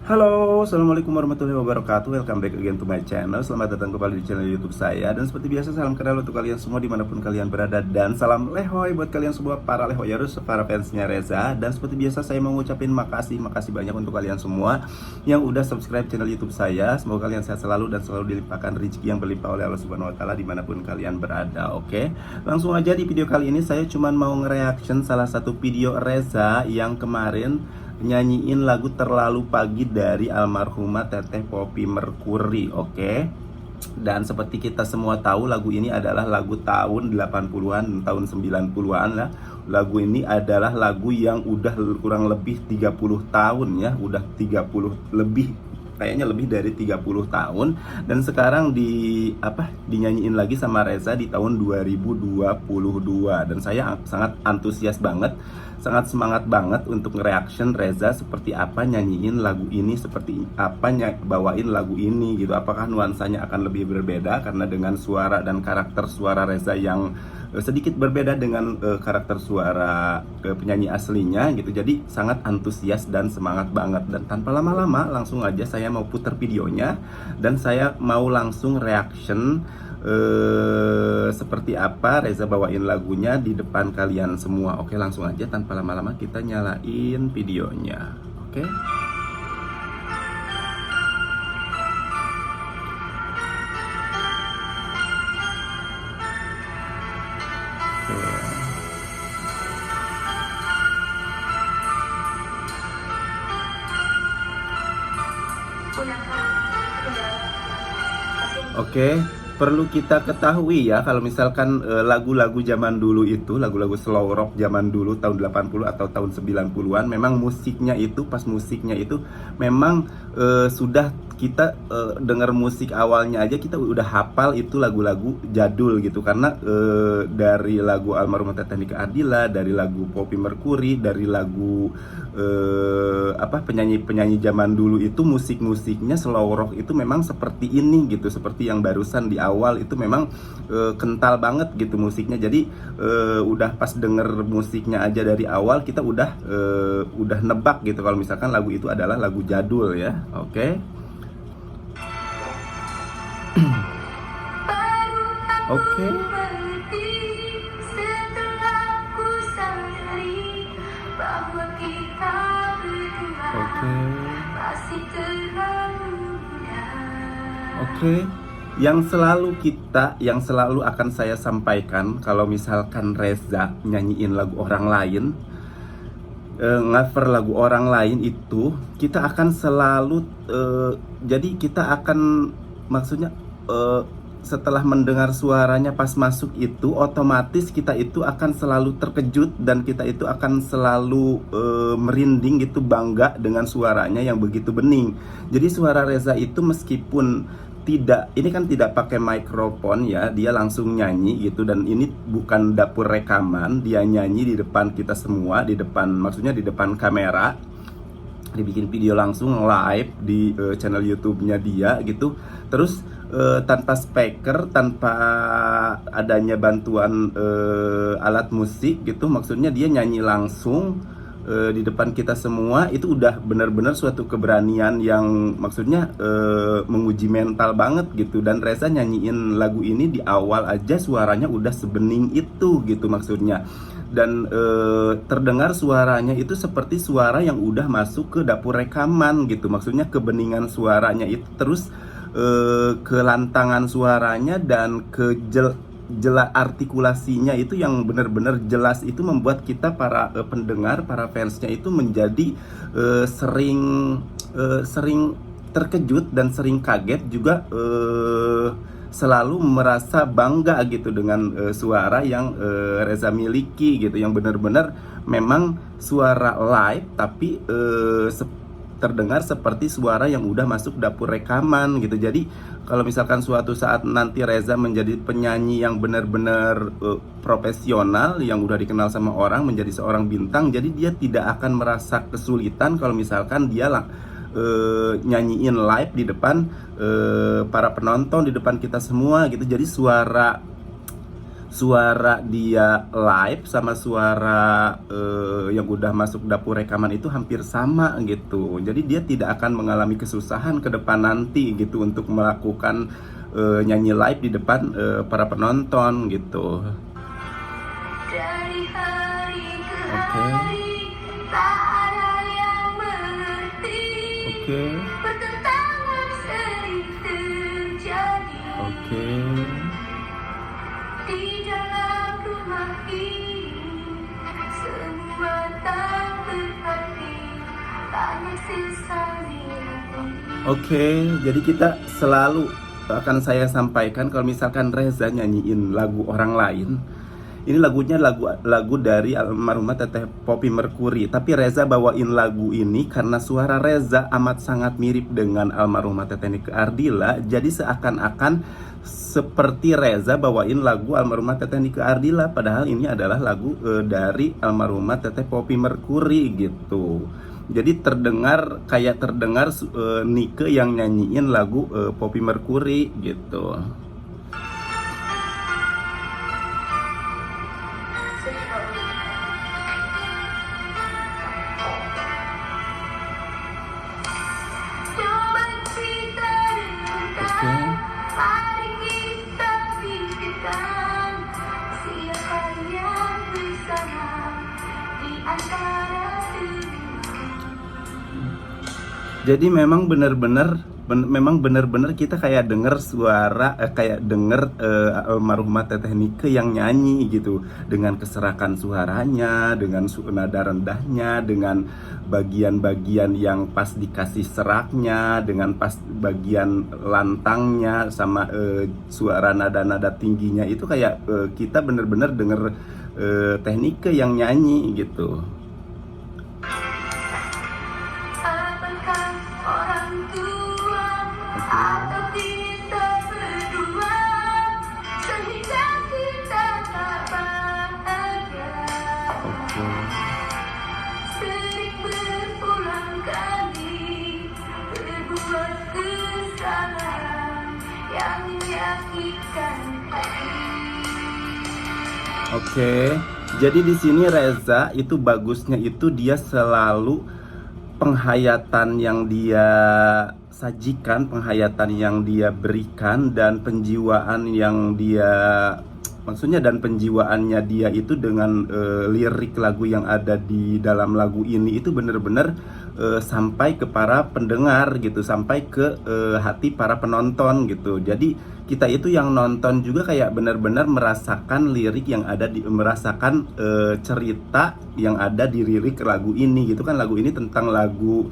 Halo, assalamualaikum warahmatullahi wabarakatuh. Welcome back again to my channel. Selamat datang kembali di channel YouTube saya. Dan seperti biasa, salam kenal untuk kalian semua dimanapun kalian berada. Dan salam lehoy buat kalian semua para lehoyarus, para fansnya Reza. Dan seperti biasa, saya mau ngucapin makasih banyak untuk kalian semua yang udah subscribe channel YouTube saya. Semoga kalian sehat selalu dan selalu dilimpahkan rezeki yang berlimpah oleh Allah Subhanahu Wa Taala dimanapun kalian berada. Oke, langsung aja di video kali ini saya cuman mau nge-reaction salah satu video Reza yang kemarin nyanyiin lagu Terlalu Pagi dari almarhumah Teteh Poppy Mercury, oke? Dan seperti kita semua tahu, lagu ini adalah lagu tahun 80-an, tahun 90-an lah. Lagu ini adalah lagu yang udah kurang lebih 30 tahun ya, udah 30 lebih, kayaknya lebih dari 30 tahun. Dan sekarang dinyanyiin lagi sama Reza di tahun 2022. Dan saya sangat antusias banget, sangat semangat banget untuk nge-reaction Reza seperti apa nyanyiin lagu ini, seperti apa bawain lagu ini gitu. Apakah nuansanya akan lebih berbeda karena dengan suara dan karakter suara Reza yang sedikit berbeda dengan karakter suara penyanyi aslinya gitu. Jadi sangat antusias dan semangat banget. Dan tanpa lama-lama langsung aja saya mau putar videonya dan saya mau langsung reaction seperti apa Reza bawain lagunya di depan kalian semua. Oke, langsung aja tanpa lama-lama kita nyalain videonya. Oke. Oke, perlu kita ketahui ya kalau misalkan lagu-lagu zaman dulu itu, lagu-lagu slow rock zaman dulu tahun 80 atau tahun 90-an, memang musiknya itu, pas musiknya itu memang sudah kita dengar musik awalnya aja kita udah hafal itu lagu-lagu jadul gitu. Karena dari lagu almarhum Teteh Nika Ardila, dari lagu Poppy Mercury, dari lagu penyanyi-penyanyi zaman dulu itu musik-musiknya slow rock itu memang seperti ini gitu, seperti yang barusan di awal itu memang kental banget gitu musiknya. Jadi udah pas denger musiknya aja dari awal kita udah nebak gitu kalau misalkan lagu itu adalah lagu jadul ya. Oke. Oke. Oke, yang selalu akan saya sampaikan kalau misalkan Reza nyanyiin lagu orang lain, cover lagu orang lain itu, kita akan selalu jadi kita akan maksudnya setelah mendengar suaranya pas masuk itu, otomatis kita itu akan selalu terkejut dan kita itu akan selalu merinding gitu, bangga dengan suaranya yang begitu bening. Jadi suara Reza itu meskipun ini kan tidak pakai mikrofon ya, dia langsung nyanyi gitu. Dan ini bukan dapur rekaman, dia nyanyi di depan kita semua, maksudnya di depan kamera, dibikin video langsung live di channel YouTube-nya dia gitu. Terus tanpa speaker, tanpa adanya bantuan alat musik gitu, maksudnya dia nyanyi langsung di depan kita semua. Itu udah benar-benar suatu keberanian yang maksudnya menguji mental banget gitu. Dan Reza nyanyiin lagu ini di awal aja suaranya udah sebening itu gitu maksudnya. Dan terdengar suaranya itu seperti suara yang udah masuk ke dapur rekaman gitu. Maksudnya kebeningan suaranya itu, terus kelantangan suaranya dan jelas artikulasinya itu yang benar-benar jelas, itu membuat kita para pendengar, para fansnya itu menjadi sering terkejut dan sering kaget juga, selalu merasa bangga gitu dengan suara yang Reza miliki gitu, yang benar-benar memang suara live tapi terdengar seperti suara yang udah masuk dapur rekaman gitu. Jadi kalau misalkan suatu saat nanti Reza menjadi penyanyi yang benar-benar profesional, yang udah dikenal sama orang, menjadi seorang bintang, jadi dia tidak akan merasa kesulitan kalau misalkan dia nyanyiin live di depan para penonton, di depan kita semua gitu. Jadi suara dia live sama suara yang udah masuk dapur rekaman itu hampir sama gitu. Jadi dia tidak akan mengalami kesusahan ke depan nanti gitu untuk melakukan nyanyi live di depan para penonton gitu. Dari hari ke Oke. hari tak ada yang mengerti. Oke. Pertentangan sering terjadi Oke. di dalam rumah ini. Semua tak berarti, banyak sisa di hati. Oke, jadi kita selalu akan saya sampaikan kalau misalkan Reza nyanyiin lagu orang lain, ini lagunya lagu dari almarhumah Teteh Poppy Mercury, tapi Reza bawain lagu ini karena suara Reza amat sangat mirip dengan almarhumah Teteh Nike Ardila, jadi seakan-akan seperti Reza bawain lagu almarhumah Teteh Nike Ardila, padahal ini adalah lagu dari almarhumah Teteh Poppy Mercury gitu. Jadi terdengar Nike yang nyanyiin lagu Poppy Mercury gitu. Coba kita renungkan, mari kita pikirkan, siapa yang bersama di antara dunia. Jadi memang benar-benar kita kayak denger suara almarhumah Teteh Nike yang nyanyi gitu, dengan keserakan suaranya, dengan nada rendahnya, dengan bagian-bagian yang pas dikasih seraknya, dengan pas bagian lantangnya, sama suara nada-nada tingginya itu kayak kita benar-benar denger Teh Nike yang nyanyi gitu. Apakah orang tua atau kita berdua, sehingga kita tak bahagia. Oke. Sering berulang kali berbuat kesalahan yang menyakitkan hati. Oke, jadi di sini Reza itu bagusnya itu dia selalu penghayatan yang dia sajikan, penghayatan yang dia berikan, dan penjiwaan yang dia dan penjiwaannya dia itu dengan lirik lagu yang ada di dalam lagu ini itu benar-benar sampai ke para pendengar gitu, sampai ke hati para penonton gitu. Jadi kita itu yang nonton juga kayak benar-benar merasakan lirik yang ada merasakan cerita yang ada di lirik lagu ini gitu kan. Lagu ini tentang lagu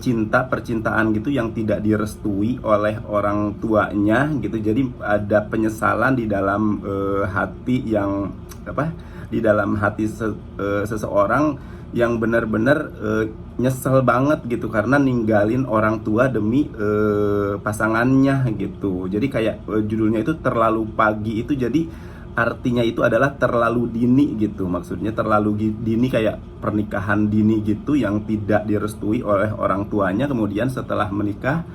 cinta, percintaan gitu yang tidak direstui oleh orang tuanya gitu. Jadi ada penyesalan di dalam hati yang di dalam hati seseorang yang benar-benar nyesel banget gitu karena ninggalin orang tua demi pasangannya gitu. Jadi kayak judulnya itu terlalu pagi, itu jadi artinya itu adalah terlalu dini gitu. Maksudnya terlalu dini, kayak pernikahan dini gitu yang tidak direstui oleh orang tuanya. Kemudian setelah menikah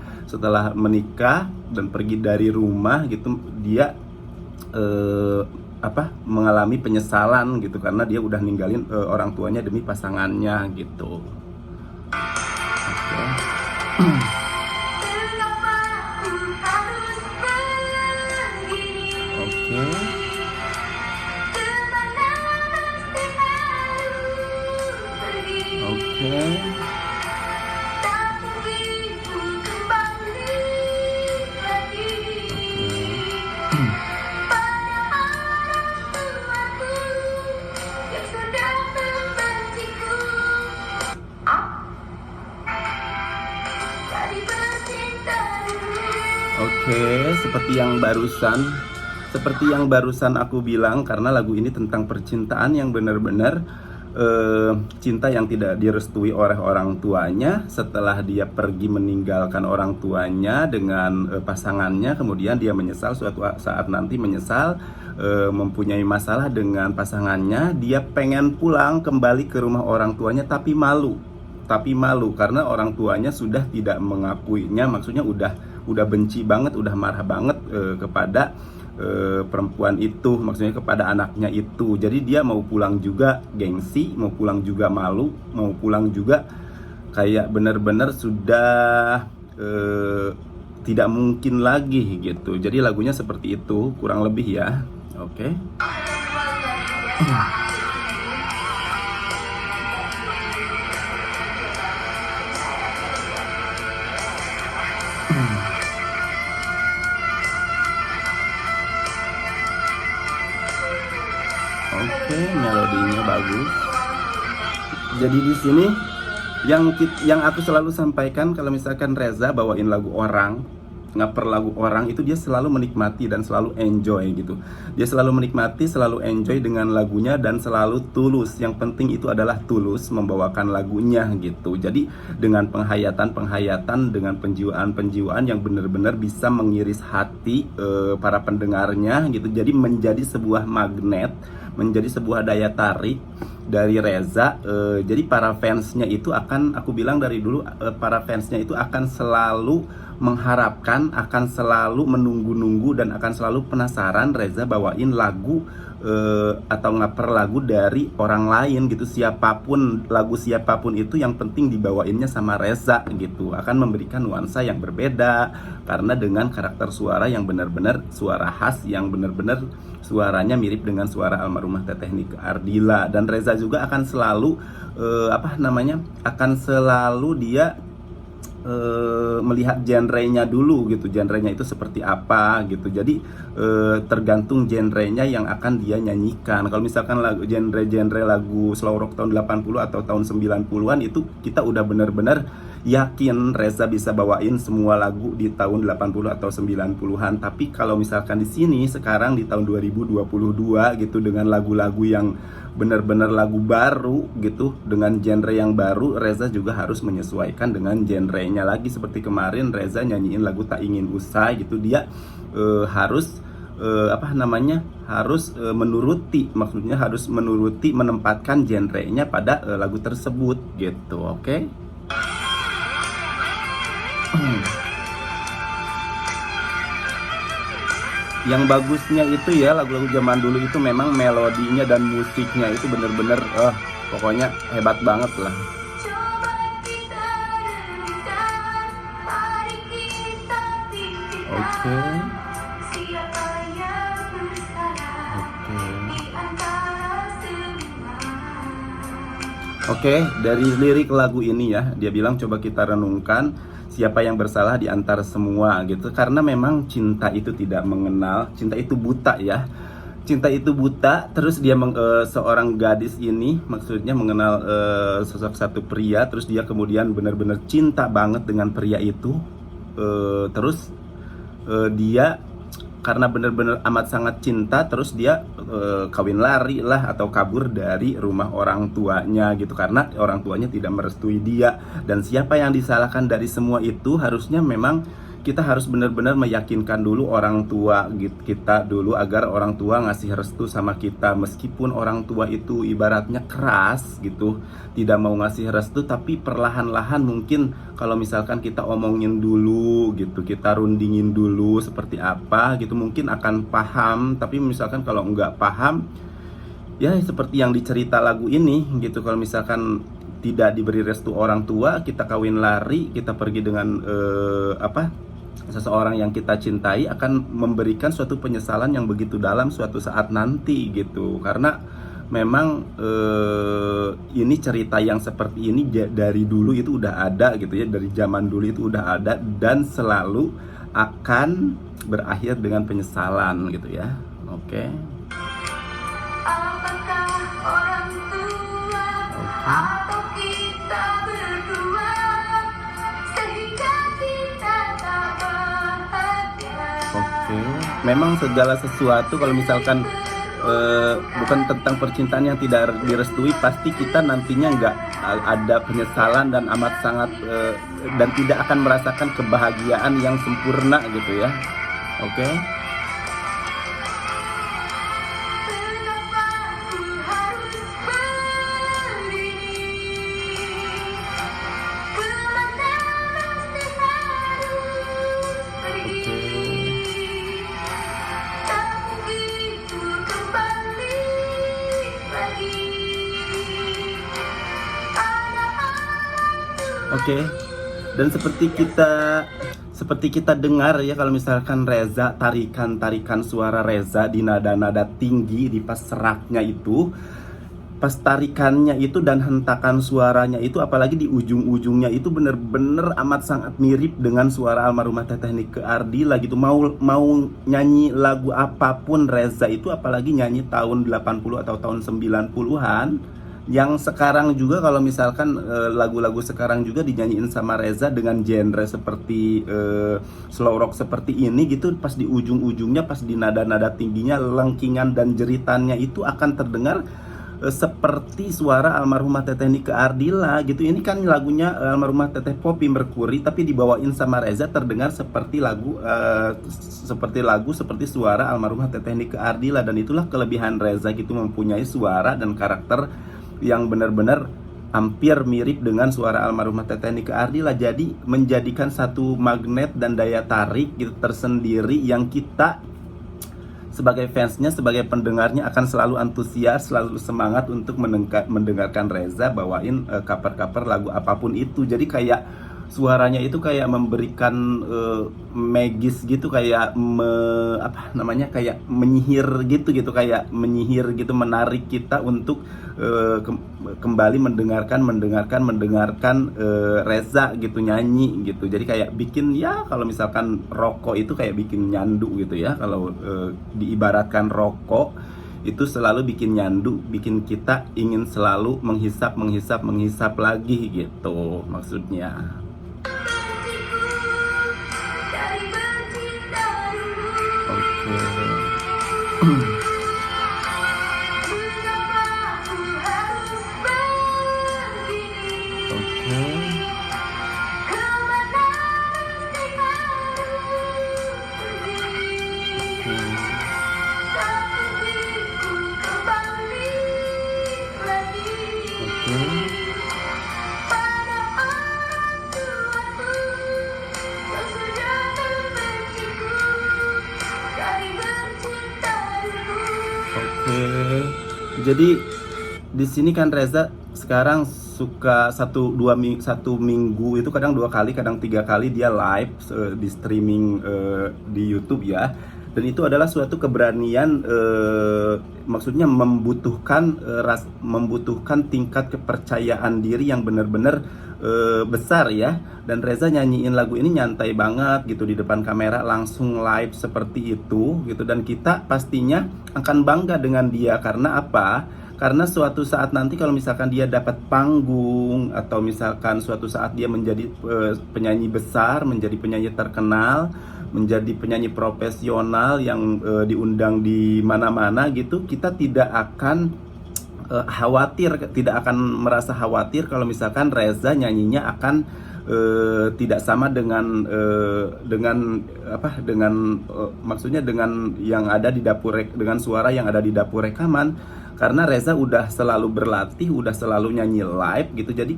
dan pergi dari rumah gitu, dia mengalami penyesalan gitu karena dia udah ninggalin orang tuanya demi pasangannya gitu. Oke. Kenapa ku harus begini? Oke. Kemana mesti harus pergi? Oke. Tak mungkin ku kembali lagi pada orang tuaku yang sudah membenciku. Jadi bercinta dulu. Oke, seperti yang barusan aku bilang, karena lagu ini tentang percintaan yang benar-benar cinta yang tidak direstui oleh orang tuanya. Setelah dia pergi meninggalkan orang tuanya dengan pasangannya, kemudian dia menyesal, suatu saat nanti menyesal, mempunyai masalah dengan pasangannya. Dia pengen pulang kembali ke rumah orang tuanya, tapi malu karena orang tuanya sudah tidak mengakuinya. Maksudnya udah benci banget, udah marah banget kepada perempuan itu, maksudnya kepada anaknya itu. Jadi dia mau pulang juga gengsi, mau pulang juga malu, mau pulang juga kayak benar-benar sudah tidak mungkin lagi gitu. Jadi lagunya seperti itu kurang lebih ya. Oke. Oke, melodinya bagus. Jadi di sini yang aku selalu sampaikan kalau misalkan Reza bawain lagu orang, ngaper lagu orang itu dia selalu menikmati dan selalu enjoy gitu. Dia selalu menikmati, selalu enjoy dengan lagunya dan selalu tulus. Yang penting itu adalah tulus membawakan lagunya gitu. Jadi dengan penghayatan, dengan penjiwaan yang benar-benar bisa mengiris hati para pendengarnya gitu. Jadi menjadi sebuah magnet, menjadi sebuah daya tarik dari Reza. Jadi para fansnya itu akan, aku bilang dari dulu, para fansnya itu akan selalu mengharapkan, akan selalu menunggu-nunggu dan akan selalu penasaran Reza bawain lagu atau ngaper lagu dari orang lain gitu. Siapapun, lagu siapapun itu yang penting dibawainnya sama Reza gitu. Akan memberikan nuansa yang berbeda karena dengan karakter suara yang benar-benar suara khas, yang benar-benar suaranya mirip dengan suara almarhumah Teteh Nike Ardila. Dan Reza juga akan selalu akan selalu dia melihat genrenya dulu gitu, genrenya itu seperti apa gitu. Jadi tergantung genrenya yang akan dia nyanyikan. Kalau misalkan lagu genre lagu slow rock tahun 80 atau tahun 90-an itu kita udah bener-bener yakin Reza bisa bawain semua lagu di tahun 80 atau 90-an. Tapi kalau misalkan di sini sekarang di tahun 2022 gitu, dengan lagu-lagu yang benar-benar lagu baru gitu, dengan genre yang baru, Reza juga harus menyesuaikan dengan genrenya lagi. Seperti kemarin Reza nyanyiin lagu Tak Ingin Usai gitu, dia harus menuruti, maksudnya harus menuruti, menempatkan genrenya pada lagu tersebut gitu. Oke. Yang bagusnya itu ya, lagu-lagu zaman dulu itu memang melodinya dan musiknya itu bener-bener pokoknya hebat banget lah. Coba kita renungkan, mari kita pikirkan Oke. siapa yang bersalah di antara semua. Oke, dari lirik lagu ini ya, dia bilang coba kita renungkan siapa yang bersalah di antara semua gitu. Karena memang cinta itu tidak mengenal, cinta itu buta ya. Cinta itu buta, terus dia seorang gadis ini maksudnya mengenal sosok satu pria, terus dia kemudian benar-benar cinta banget dengan pria itu. Terus dia karena benar-benar amat sangat cinta, terus dia kawin lari lah atau kabur dari rumah orang tuanya gitu, karena orang tuanya tidak merestui dia. Dan siapa yang disalahkan dari semua itu? Harusnya memang kita harus benar-benar meyakinkan dulu orang tua kita dulu, agar orang tua ngasih restu sama kita. Meskipun orang tua itu ibaratnya keras gitu, tidak mau ngasih restu, tapi perlahan-lahan mungkin kalau misalkan kita omongin dulu gitu, kita rundingin dulu seperti apa gitu, mungkin akan paham. Tapi misalkan kalau nggak paham, ya seperti yang dicerita lagu ini gitu, kalau misalkan tidak diberi restu orang tua, kita kawin lari, kita pergi dengan seseorang yang kita cintai, akan memberikan suatu penyesalan yang begitu dalam suatu saat nanti gitu. Karena memang ini cerita yang seperti ini dari dulu itu udah ada gitu ya, dari zaman dulu itu udah ada dan selalu akan berakhir dengan penyesalan gitu ya. Oke. Apakah orang tua atau kita berdua sehingga kita tak bahagia? Oke. Memang segala sesuatu kalau misalkan bukan tentang percintaan yang tidak direstui, pasti kita nantinya nggak ada penyesalan dan amat sangat dan tidak akan merasakan kebahagiaan yang sempurna gitu ya. Oke. Kenapa ku harus begini? Kemana mesti harus pergi? Tak Oke. Dan seperti kita dengar ya, kalau misalkan Reza, tarikan suara Reza di nada-nada tinggi di pas seraknya itu, pas tarikannya itu dan hentakan suaranya itu, apalagi di ujung-ujungnya itu bener-bener amat sangat mirip dengan suara almarhumah Teteh Nike Ardila gitu. Mau nyanyi lagu apapun Reza itu, apalagi nyanyi tahun 80 atau tahun 90-an, yang sekarang juga kalau misalkan lagu-lagu sekarang juga dinyanyiin sama Reza dengan genre seperti slow rock seperti ini gitu, pas di ujung-ujungnya, pas di nada-nada tingginya, lengkingan dan jeritannya itu akan terdengar seperti suara almarhumah Teteh Nike Ardila gitu. Ini kan lagunya almarhumah Teteh Poppy Mercury, tapi dibawain sama Reza terdengar seperti seperti suara almarhumah Teteh Nike Ardila. Dan itulah kelebihan Reza gitu, mempunyai suara dan karakter yang benar-benar hampir mirip dengan suara almarhumah Teteh Nike Ardila. Jadi menjadikan satu magnet dan daya tarik gitu tersendiri, yang kita sebagai fansnya, sebagai pendengarnya akan selalu antusias, selalu semangat untuk mendengarkan Reza bawain cover-cover lagu apapun itu. Jadi kayak suaranya itu kayak memberikan magis gitu, kayak kayak menyihir gitu, kayak menyihir gitu, menarik kita untuk kembali mendengarkan Reza gitu nyanyi gitu. Jadi kayak bikin, ya kalau misalkan rokok itu kayak bikin nyandu gitu ya, kalau diibaratkan rokok itu selalu bikin nyandu, bikin kita ingin selalu menghisap lagi gitu maksudnya. Dari bercinta dulu. Oke. Mengapa aku harus begini? Oke. Kemana mesti harus pergi? Tak mungkin ku kembali lagi Oke. pada orang tuaku yang sudah membenciku dari bercinta dulu. Oke. Jadi di sini kan Reza sekarang suka satu minggu itu kadang 2 kali, kadang 3 kali dia live di streaming di YouTube ya. Dan itu adalah suatu keberanian, maksudnya membutuhkan tingkat kepercayaan diri yang benar-benar besar ya. Dan Reza nyanyiin lagu ini nyantai banget gitu di depan kamera, langsung live seperti itu gitu. Dan kita pastinya akan bangga dengan dia. Karena apa? Karena suatu saat nanti kalau misalkan dia dapat panggung, atau misalkan suatu saat dia menjadi penyanyi besar, menjadi penyanyi terkenal, menjadi penyanyi profesional yang diundang di mana-mana gitu, kita tidak akan tidak akan merasa khawatir kalau misalkan Reza nyanyinya akan tidak sama dengan maksudnya dengan yang ada di dapur, dengan suara yang ada di dapur rekaman. Karena Reza udah selalu berlatih, udah selalu nyanyi live gitu. Jadi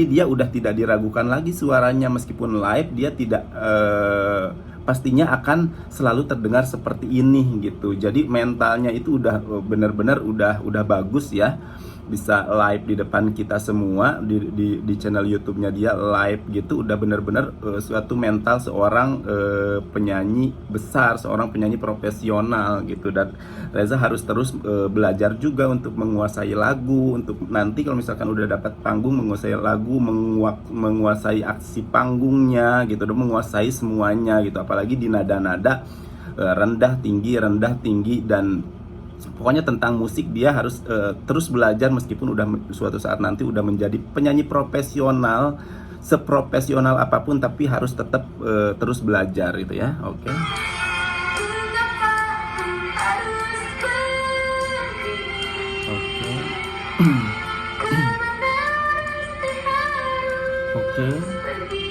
dia udah tidak diragukan lagi suaranya, meskipun live dia tidak pastinya akan selalu terdengar seperti ini gitu. Jadi mentalnya itu udah benar-benar udah bagus ya. Bisa live di depan kita semua di channel YouTube-nya dia live gitu, udah benar-benar suatu mental seorang penyanyi besar, seorang penyanyi profesional gitu. Dan Reza harus terus belajar juga untuk menguasai lagu, untuk nanti kalau misalkan udah dapat panggung, menguasai lagu, menguasai aksi panggungnya gitu, dan menguasai semuanya gitu, apalagi di nada-nada rendah tinggi, dan pokoknya tentang musik dia harus terus belajar, meskipun udah suatu saat nanti udah menjadi penyanyi profesional, seprofesional apapun, tapi harus tetap terus belajar gitu ya. Oke. Mengapa aku harus begini? Oke. Kemana mesti harus Oke. pergi?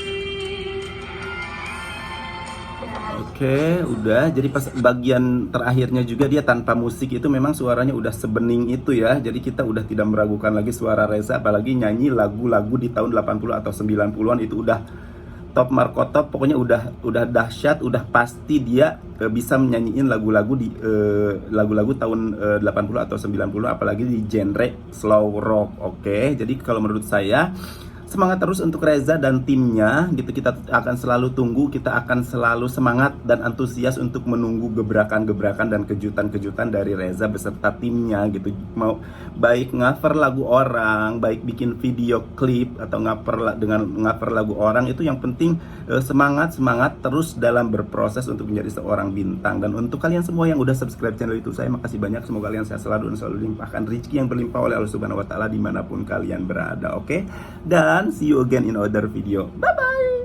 Oke, udah. Jadi pas bagian terakhirnya juga dia tanpa musik itu memang suaranya udah sebening itu ya. Jadi kita udah tidak meragukan lagi suara Reza, apalagi nyanyi lagu-lagu di tahun 80 atau 90-an itu udah top markotop. Pokoknya udah dahsyat, udah pasti dia bisa menyanyiin lagu-lagu tahun 80 atau 90, apalagi di genre slow rock. Oke. Jadi kalau menurut saya semangat terus untuk Reza dan timnya gitu. Kita akan selalu tunggu, kita akan selalu semangat dan antusias untuk menunggu gebrakan-gebrakan dan kejutan-kejutan dari Reza beserta timnya gitu. Mau baik cover lagu orang, baik bikin video klip atau cover lagu orang, itu yang penting semangat terus dalam berproses untuk menjadi seorang bintang. Dan untuk kalian semua yang udah subscribe channel itu, saya makasih banyak. Semoga kalian sehat selalu dan selalu dilimpahkan rezeki yang berlimpah oleh Allah Subhanahu wa taala dimanapun kalian berada. Oke? Dan see you again in other video. Bye bye.